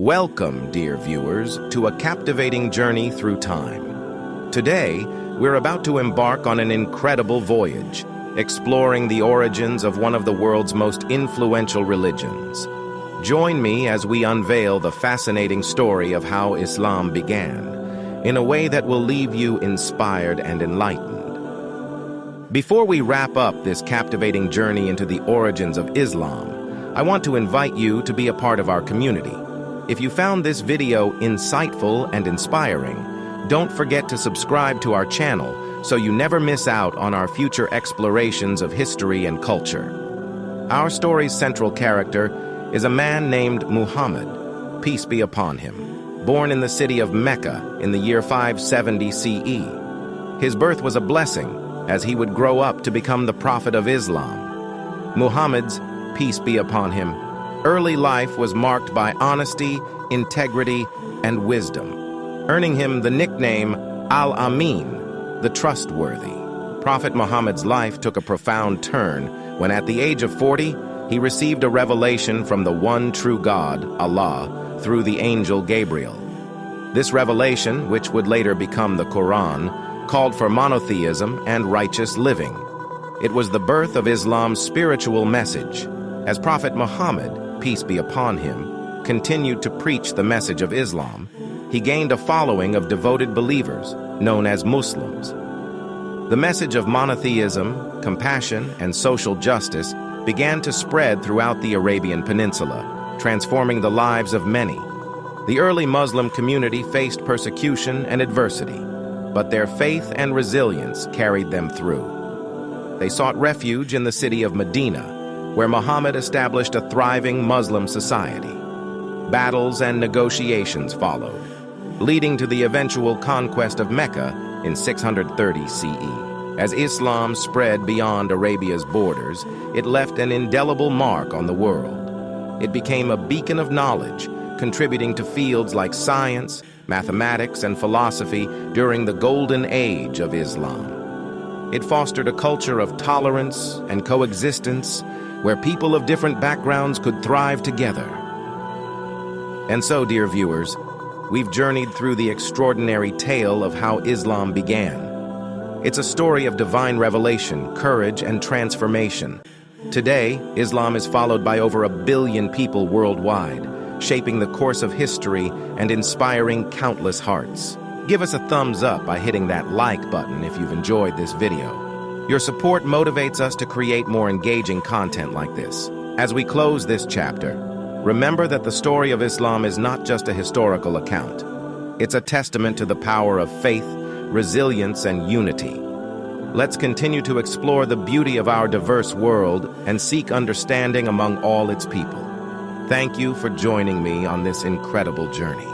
Welcome, dear viewers, to a captivating journey through time. Today, we're about to embark on an incredible voyage, exploring the origins of one of the world's most influential religions. Join me as we unveil the fascinating story of how Islam began, in a way that will leave you inspired and enlightened. Before we wrap up this captivating journey into the origins of Islam, I want to invite you to be a part of our community. If you found this video insightful and inspiring, don't forget to subscribe to our channel so you never miss out on our future explorations of history and culture. Our story's central character is a man named Muhammad, peace be upon him, born in the city of Mecca in the year 570 CE. His birth was a blessing, as he would grow up to become the Prophet of Islam. Muhammad's, peace be upon him, early life was marked by honesty, integrity, and wisdom, earning him the nickname Al-Amin, the trustworthy. Prophet Muhammad's life took a profound turn when at the age of 40, he received a revelation from the one true God, Allah, through the angel Gabriel. This revelation, which would later become the Quran, called for monotheism and righteous living. It was the birth of Islam's spiritual message, as Prophet Muhammad, peace be upon him, continued to preach the message of Islam. He gained a following of devoted believers, known as Muslims. The message of monotheism, compassion, and social justice began to spread throughout the Arabian Peninsula, transforming the lives of many. The early Muslim community faced persecution and adversity, but their faith and resilience carried them through. They sought refuge in the city of Medina, where Muhammad established a thriving Muslim society. Battles and negotiations followed, leading to the eventual conquest of Mecca in 630 CE. As Islam spread beyond Arabia's borders, it left an indelible mark on the world. It became a beacon of knowledge, contributing to fields like science, mathematics, and philosophy during the golden age of Islam. It fostered a culture of tolerance and coexistence, where people of different backgrounds could thrive together. And so, dear viewers, we've journeyed through the extraordinary tale of how Islam began. It's a story of divine revelation, courage, and transformation. Today, Islam is followed by over 1 billion people worldwide, shaping the course of history and inspiring countless hearts. Give us a thumbs up by hitting that like button if you've enjoyed this video. Your support motivates us to create more engaging content like this. As we close this chapter, remember that the story of Islam is not just a historical account. It's a testament to the power of faith, resilience, and unity. Let's continue to explore the beauty of our diverse world and seek understanding among all its people. Thank you for joining me on this incredible journey.